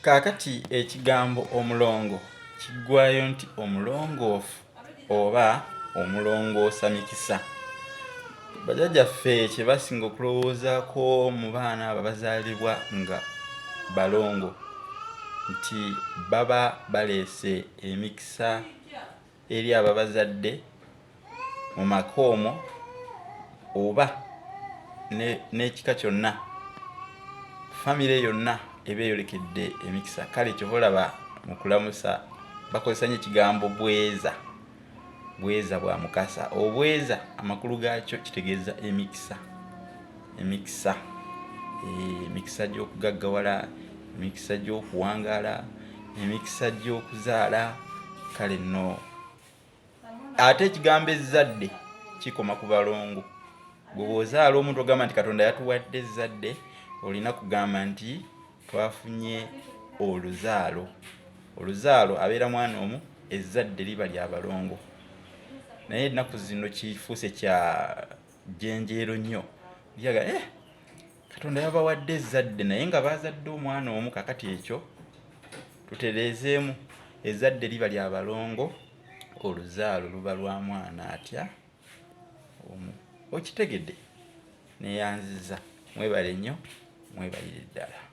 Kaakati ekigambo omulongo kiggwayo nti omulongoofu oba omulongoosa mikisa. Bajjajjaffe kye basinga okulowoozaako mu baana abo abazaalibwa nga balongo nti baba baleese emikisa eri ababazadde mu maka omwo oba n'ekika kyonna, famire yonna eba eyolekedde emikisa. Kale kyova olaba mu kulamusa bakozesa nnyo ekigambo bweza. Bweza bwa mukasa. Obweza amakulu gaakyo kitegeeza emikisa. Emikisa. Emikisa gy'okugaggawala, emikisa gy'okuwangaala, emikisa gy'okuzaala. Kale nno ate ekigambo ezzadde kikoma ku balongo. Gwe bw'ozaala omuntu ogamba nti Katonda yatuwadde ezzadde, olina kugamba nti twafunye oluzaalo. Oluzaalo abeera mwana omu, ezzadde liba lya balongo. Naye ennaku zino kifuuse kya jjenjeero nnyo. Lyaga Katonda yabawadde ezzadde naye nga baazadde omwana omu. Kaakati ekyo tutereezeemu, ezzadde liba lya balongo, oluzaalo luba lwa mwana atya omu. Okitegedde? Neeyanziza. Mwebale nnyo, mwebalire ddala.